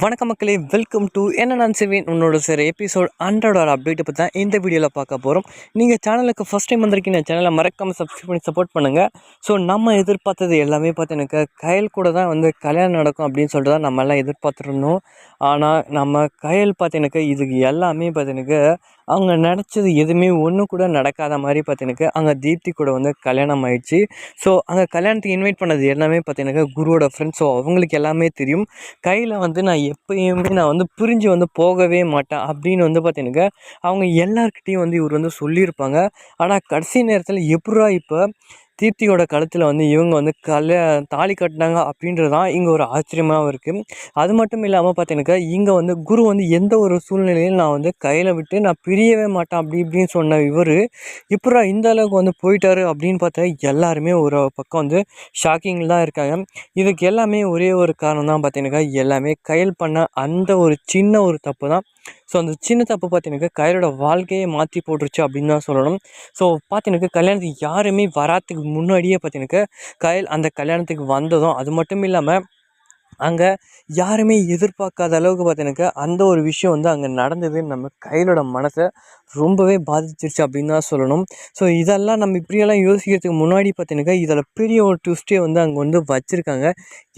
வணக்கம் மக்களே, welcome to என்ன நான் செய்வேன் உன்னோட சரி எபிசோட் 100 அப்டேட்டை பற்றி தான் இந்த வீடியோவில் பார்க்க போகிறோம். நீங்கள் சேனலுக்கு ஃபஸ்ட் டைம் வந்திருக்கீங்க, சேனலை மறக்காமல் சப்ஸ்கிரைப் பண்ணி சப்போர்ட் பண்ணுங்கள். ஸோ நம்ம எதிர்பார்த்தது எல்லாமே பார்த்து எனக்கு கயல் கூட தான் வந்து கல்யாணம் நடக்கும் அப்படின்னு சொல்லிட்டு தான் நம்ம எல்லாம் எதிர்பார்த்துருந்தோம். ஆனால் நம்ம கயல் பார்த்து எனக்கு இதுக்கு எல்லாமே பார்த்து எனக்கு அவங்க நினச்சது எதுவுமே ஒன்று கூட நடக்காத மாதிரி பார்த்து எனக்கு அங்கே தீப்தி கூட வந்து கல்யாணம் ஆயிடுச்சு. ஸோ அங்கே கல்யாணத்துக்கு இன்வைட் பண்ணது எல்லாமே பார்த்து எனக்கு குருவோட ஃப்ரெண்ட்ஸ். ஸோ அவங்களுக்கு எல்லாமே தெரியும் கையில் வந்து நான் எப்பயுமே நான் வந்து பிரிஞ்சு வந்து போகவே மாட்டேன் அப்படின்னு வந்து பார்த்தீங்கன்னா அவங்க எல்லாருக்கிட்டையும் வந்து இவர் வந்து சொல்லியிருப்பாங்க. ஆனால் கடைசி நேரத்தில் எப்படா இப்போ தீப்தியோட கழுத்தில் வந்து இவங்க வந்து தாலி கட்டினாங்க அப்படின்றது தான் இங்கே ஒரு ஆச்சரியமாகவும் இருக்குது. அது மட்டும் இல்லாமல் பார்த்தீங்கன்னாக்கா இங்கே வந்து குரு வந்து எந்த ஒரு சூழ்நிலையும் நான் வந்து கையில் விட்டு நான் பிரியவே மாட்டேன் அப்படி இப்படின்னு சொன்ன இவர் இப்படா இந்த அளவுக்கு வந்து போயிட்டாரு அப்படின்னு பார்த்தா எல்லாருமே ஒரு பக்கம் வந்து ஷாக்கிங்கில் தான் இருக்காங்க. இதுக்கு எல்லாமே ஒரே ஒரு காரணம் தான் பார்த்தீங்கன்னாக்கா எல்லாமே கையில் பண்ண அந்த ஒரு சின்ன ஒரு தப்பு தான். ஸோ அந்த சின்ன தப்பு பார்த்தீங்கன்னாக்கா கையலோட வாழ்க்கையை மாற்றி போட்டுருச்சு அப்படின்னு தான் சொல்லணும். ஸோ பார்த்தீங்கன்னாக்கா கல்யாணத்துக்கு யாருமே வராதுக்கு முன்னாடியே பார்த்தீங்கன்னாக்கா கயல் அந்த கல்யாணத்துக்கு வந்ததும் அது மட்டும் இல்லாமல் அங்கே யாருமே எதிர்பார்க்காத அளவுக்கு பார்த்தீங்கன்னாக்கா அந்த ஒரு விஷயம் வந்து அங்கே நடந்தது நம்ம கையிலோட மனசை ரொம்பவே பாதிச்சிருச்சு அப்படின்னு தான் சொல்லணும். ஸோ இதெல்லாம் நம்ம இப்படியெல்லாம் யோசிக்கிறதுக்கு முன்னாடி பார்த்தீங்கன்னாக்கா இதில் பெரிய ஒரு ட்விஸ்ட்டே வந்து அங்கே வந்து வச்சுருக்காங்க.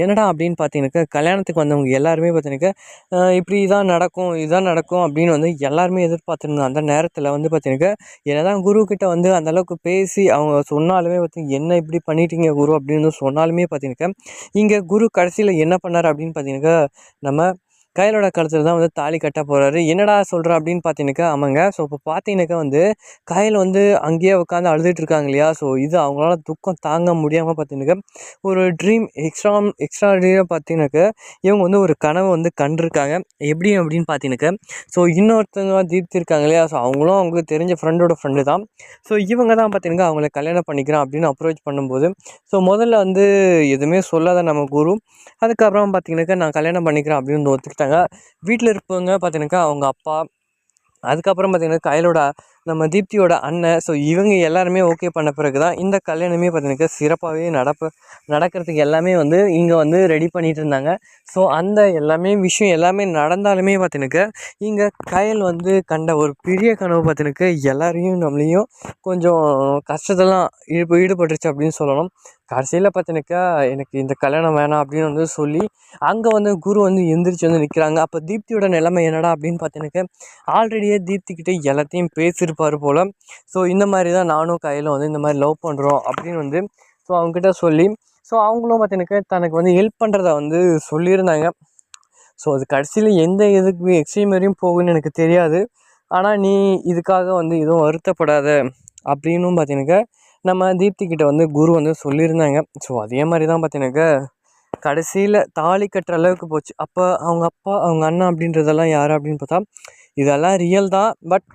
என்னடா அப்படின்னு பார்த்தீங்கன்னாக்கா கல்யாணத்துக்கு வந்தவங்க எல்லாருமே பார்த்தீங்கன்னாக்கா இப்படி தான் நடக்கும் இதான் நடக்கும் அப்படின்னு வந்து எல்லாருமே எதிர்பார்த்துருந்தோம். அந்த நேரத்தில் வந்து பார்த்தீங்கன்னாக்கா என்னதான் குருக்கிட்ட வந்து அந்தளவுக்கு பேசி அவங்க சொன்னாலுமே பார்த்திங்க என்ன இப்படி பண்ணிட்டீங்க குரு அப்படின்னு சொன்னாலுமே பார்த்தீங்கன்னாக்கா இங்கே குரு கடைசியில் என்ன பண்ணார் அப்படின்னு பார்த்தீங்கன்னாக்கா நம்ம கையலோட கழுத்தில் தான் வந்து தாலி கட்ட போகிறாரு. என்னடா சொல்கிற அப்படின்னு பார்த்தீங்கன்னாக்கா ஆமாங்க. ஸோ இப்போ பார்த்தீங்கன்னாக்கா வந்து கையில் வந்து அங்கேயே உட்காந்து அழுதுட்டு இருக்காங்க இல்லையா. ஸோ இது அவங்களால துக்கம் தாங்க முடியாமல் பார்த்தீங்கன்னாக்கா ஒரு ட்ரீம் எக்ஸ்ட்ராடினரியாக பார்த்தீங்கன்னாக்கா இவங்க வந்து ஒரு கனவை வந்து கண்டிருக்காங்க. எப்படி அப்படின்னு பார்த்தீங்கன்னாக்கா ஸோ இன்னொருத்தவங்க தீப்தி இருக்காங்க இல்லையா. ஸோ அவங்களும் அவங்களுக்கு தெரிஞ்ச ஃப்ரெண்டோட ஃப்ரெண்டு தான். ஸோ இவங்க தான் பார்த்தீங்கன்னா அவங்கள கல்யாணம் பண்ணிக்கிறேன் அப்படின்னு அப்ரோச் பண்ணும்போது ஸோ முதல்ல வந்து எதுவுமே சொல்லாத நம்ம குரு அதுக்கப்புறம் பார்த்தீங்கன்னாக்கா நான் கல்யாணம் பண்ணிக்கிறேன் அப்படின்னு ஒத்துக்கிட்டாங்க. வீட்டில் இருப்பவங்க பார்த்தீங்கன்னாக்கா அவங்க அப்பா அதுக்கப்புறம் பார்த்தீங்கன்னா கையலோட நம்ம தீப்தியோட அண்ணன். ஸோ இவங்க எல்லாருமே ஓகே பண்ண பிறகு தான் இந்த கல்யாணமே பார்த்தீங்கன்னாக்கா சிறப்பாகவே நடக்கிறதுக்கு எல்லாமே வந்து இங்கே வந்து ரெடி பண்ணிகிட்டு இருந்தாங்க. ஸோ அந்த எல்லாமே விஷயம் எல்லாமே நடந்தாலுமே பார்த்தீங்கன்னாக்கா இங்கே கயல் வந்து கண்ட ஒரு பெரிய கனவு பார்த்தீங்கன்னாக்கா எல்லாரையும் நம்மளையும் கொஞ்சம் கஷ்டத்தெல்லாம் ஈடுபட்டுருச்சு அப்படின்னு சொல்லணும். கடைசியில் பார்த்தீங்கன்னாக்கா எனக்கு இந்த கல்யாணம் வேணாம் அப்படின்னு வந்து சொல்லி அங்கே வந்து குரு வந்து எந்திரிச்சு வந்து நிற்கிறாங்க. அப்போ தீப்தியோட நிலைமை என்னடா அப்படின்னு பார்த்தீங்கன்னாக்கா ஆல்ரெடியே தீப்திக்கிட்டே எல்லாத்தையும் பேசியிருப்பார் போல். ஸோ இந்த மாதிரி தான் நானும் கையில் வந்து இந்த மாதிரி லவ் பண்ணுறோம் அப்படின்னு வந்து ஸோ அவங்ககிட்ட சொல்லி ஸோ அவங்களும் பார்த்தீங்கன்னாக்கா தனக்கு வந்து ஹெல்ப் பண்ணுறத வந்து சொல்லியிருந்தாங்க. ஸோ அது கடைசியில் எந்த இதுக்கு எக்ஸ்ட்ரீம் வரையும் போகுன்னு எனக்கு தெரியாது. ஆனால் நீ இதுக்காக வந்து எதுவும் வருத்தப்படாத அப்படின்னும் பார்த்தீங்கன்னாக்கா நம்ம தீப்திக்கிட்ட வந்து குரு வந்து சொல்லியிருந்தாங்க. ஸோ அதே மாதிரி தான் பார்த்தீங்கன்னாக்கா கடைசியில் தாலி கட்டுற அளவுக்கு போச்சு. அப்போ அவங்க அப்பா அவங்க அண்ணன் அப்படின்றதெல்லாம் யார் அப்படின்னு பார்த்தா இதெல்லாம் ரியல் தான். பட்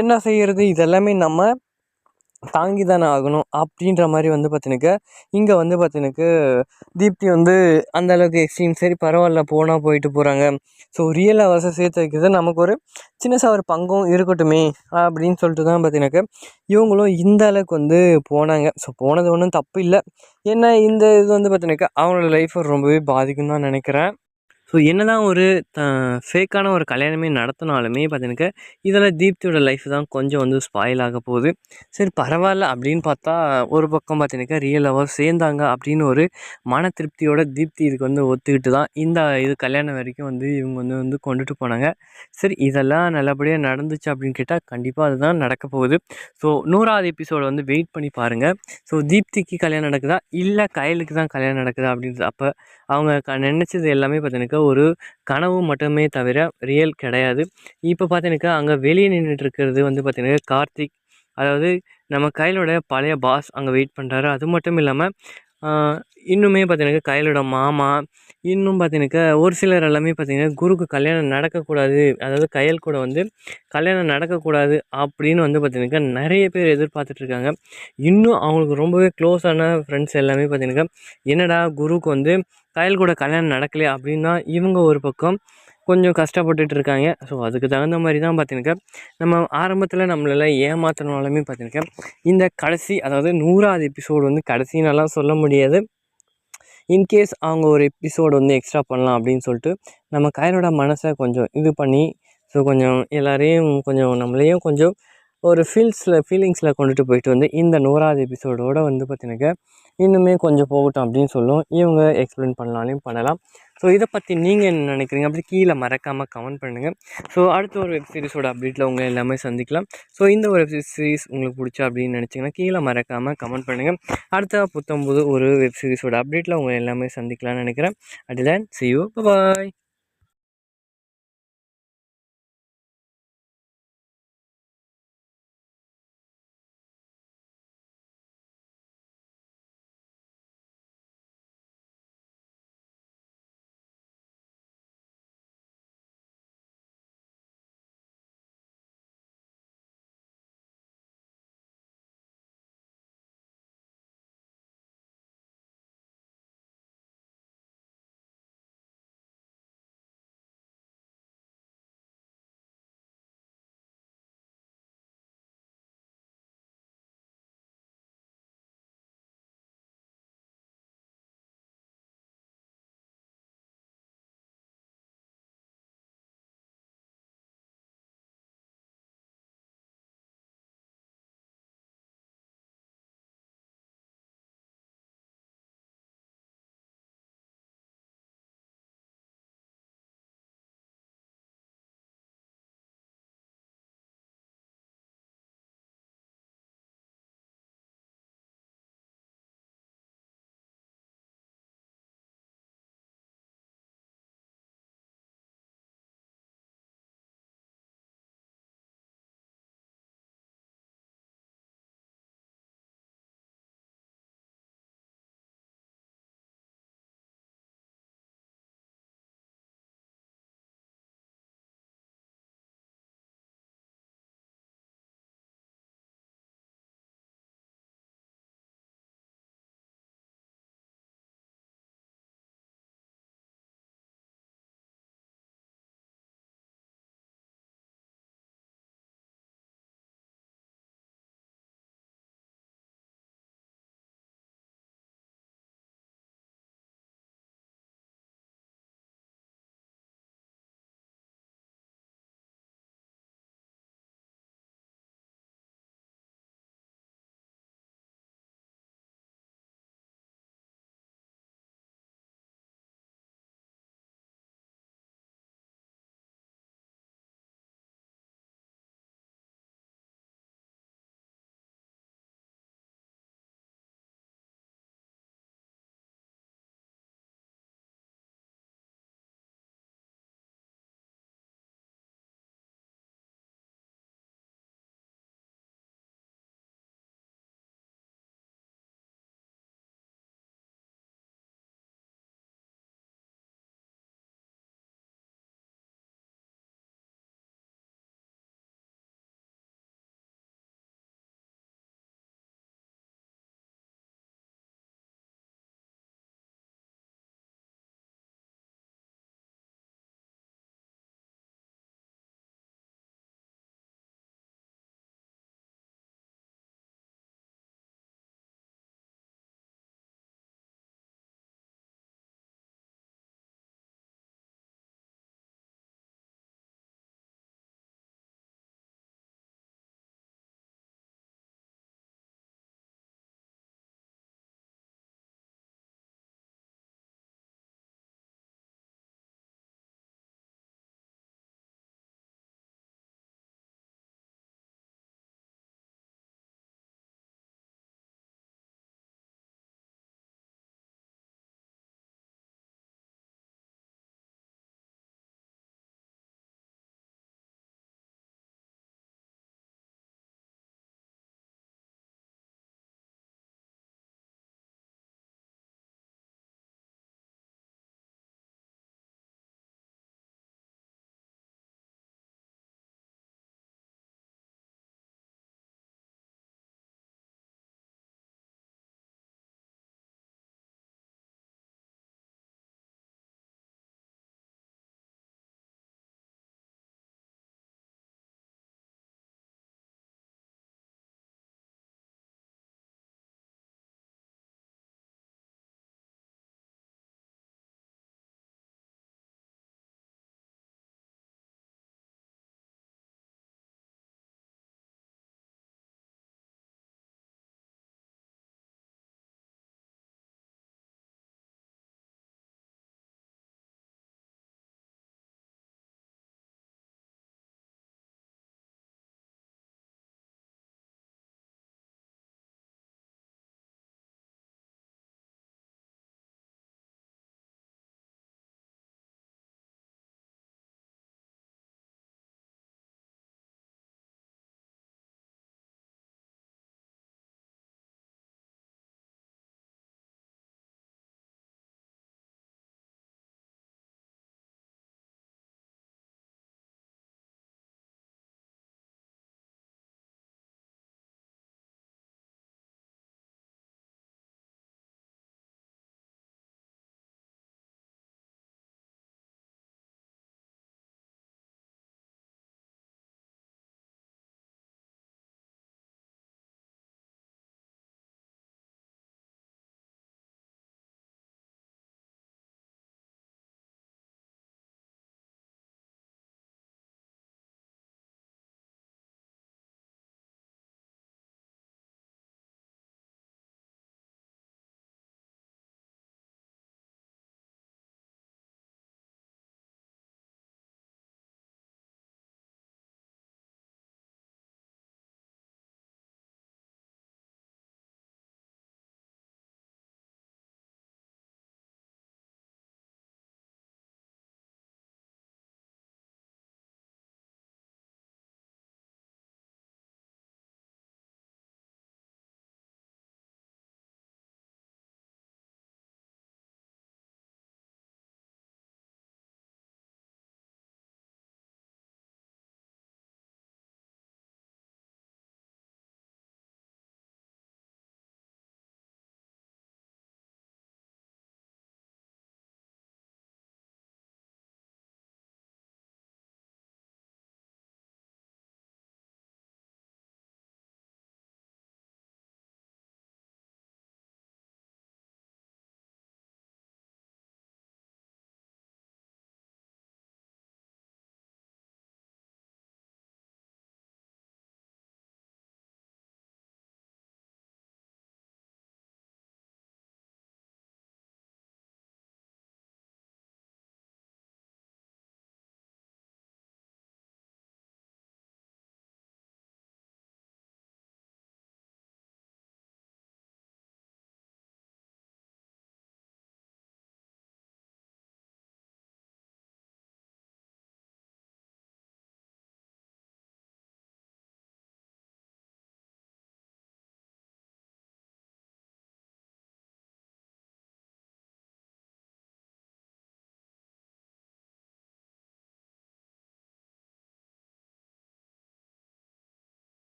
என்ன செய்கிறது, இதெல்லாமே நம்ம தாங்கி தானே ஆகணும் அப்படின்ற மாதிரி வந்து பார்த்தீங்கன்னாக்கா இங்கே வந்து பார்த்தீங்கன்னாக்கா தீப்தி வந்து அந்தளவுக்கு எக்ஸ்ட்ரீம் சரி பரவாயில்ல போனால் போயிட்டு போகிறாங்க. ஸோ ரியல் அவர்ஸை சேர்த்து வைக்கிறது நமக்கு ஒரு சின்னசாக ஒரு பங்கும் இருக்கட்டுமே அப்படின்னு சொல்லிட்டு தான் பார்த்தீங்கன்னாக்கா இவங்களும் இந்த அளவுக்கு வந்து போனாங்க. ஸோ போனது ஒன்றும் தப்பு இல்லை. ஏன்னா இந்த இது வந்து பார்த்தீங்கன்னாக்கா அவங்களோட லைஃப்பை ரொம்பவே பாதிக்கும் தான் நினைக்கிறேன். ஸோ என்னதான் ஒரு ஃபேக்கான ஒரு கல்யாணமே நடத்தினாலுமே பார்த்தீங்கன்னாக்கா இதில் தீப்தியோட லைஃப் தான் கொஞ்சம் வந்து ஸ்பாயில் ஆக போகுது. சரி பரவாயில்ல அப்படின்னு பார்த்தா ஒரு பக்கம் பார்த்தீங்கன்னாக்கா ரியல் லவர் சேர்ந்தாங்க அப்படின்னு ஒரு மன திருப்தியோட தீப்தி இதுக்கு வந்து ஒத்துக்கிட்டு தான் இது கல்யாணம் வரைக்கும் வந்து இவங்க வந்து வந்து கொண்டுட்டு போனாங்க. சரி இதெல்லாம் நல்லபடியாக நடந்துச்சு அப்படின்னு கேட்டால் கண்டிப்பாக அதுதான் நடக்க போகுது. ஸோ 100வது எபிசோடு வந்து வெயிட் பண்ணி பாருங்கள். ஸோ தீப்திக்கு கல்யாணம் நடக்குதா இல்லை கயலுக்கு தான் கல்யாணம் நடக்குதா அப்படின்றது அப்போ அவங்க நினச்சது எல்லாமே பார்த்தீங்கன்னாக்கா ஒரு கனவு மட்டுமே தவிர ரியல் கிடையாது. இப்போ பார்த்தீங்கன்னாக்கா அங்கே வெளியே நின்றுட்டு இருக்கிறது வந்து பார்த்தீங்கன்னா கார்த்திக், அதாவது நம்ம கையலோட பழைய பாஸ் அங்கே வெயிட் பண்ணுறாரு. அது மட்டும் இல்லாமல் இன்னுமே பார்த்தீங்கன்னாக்கா கையலோட மாமா இன்னும் பார்த்தீங்கன்னாக்கா ஒரு சிலர் எல்லாமே பார்த்தீங்கன்னா குருக்கு கல்யாணம் நடக்கக்கூடாது, அதாவது கையல் கூட வந்து கல்யாணம் நடக்கக்கூடாது அப்படின்னு வந்து பார்த்தீங்கன்னாக்கா நிறைய பேர் எதிர்பார்த்துட்ருக்காங்க. இன்னும் அவங்களுக்கு ரொம்பவே க்ளோஸான ஃப்ரெண்ட்ஸ் எல்லாமே பார்த்தீங்கன்னாக்கா என்னடா குருக்கு வந்து கையல் கூட கல்யாணம் நடக்கலையே அப்படின்னு தான் இவங்க ஒரு பக்கம் கொஞ்சம் கஷ்டப்பட்டுட்டு இருக்காங்க. ஸோ அதுக்கு தகுந்த மாதிரி தான் பார்த்தீங்கன்னாக்கா நம்ம ஆரம்பத்தில் நம்மளெல்லாம் ஏமாத்தினாலுமே பார்த்தீங்கன்னாக்கா இந்த கடைசி அதாவது 100வது எபிசோடு வந்து கடைசினெல்லாம் சொல்ல முடியாது. இன்கேஸ் அவங்க ஒரு எபிசோடு வந்து எக்ஸ்ட்ரா பண்ணலாம் அப்படின்னு சொல்லிட்டு நம்ம கயலோட மனசை கொஞ்சம் இது பண்ணி ஸோ கொஞ்சம் எல்லாரையும் கொஞ்சம் நம்மளையும் கொஞ்சம் ஒரு ஃபீலிங்ஸில் கொண்டுட்டு போயிட்டு வந்து இந்த 100வது எபிசோடோடு வந்து பார்த்தினாக்கா இன்னுமே கொஞ்சம் போகட்டும் அப்படின்னு சொல்லும் இவங்க எக்ஸ்பிளைன் பண்ணலாலையும் பண்ணலாம். ஸோ இதை பற்றி நீங்கள் என்ன நினைக்கிறீங்க அப்படி கீழே மறக்காமல் கமெண்ட் பண்ணுங்கள். ஸோ அடுத்த ஒரு வெப் சீரிஸோட அப்டேட்டில் உங்களை எல்லாமே சந்திக்கலாம். ஸோ இந்த ஒரு வெப் சீரிஸ் உங்களுக்கு பிடிச்சா அப்படின்னு நினச்சிங்கன்னா கீழே மறக்காமல் கமெண்ட் பண்ணுங்கள். அடுத்த புத்தம்புது ஒரு வெப் சீரிஸோட அப்டேட்டில் உங்களை எல்லாமே சந்திக்கலாம்னு நினைக்கிறேன். At then see you, bye bye.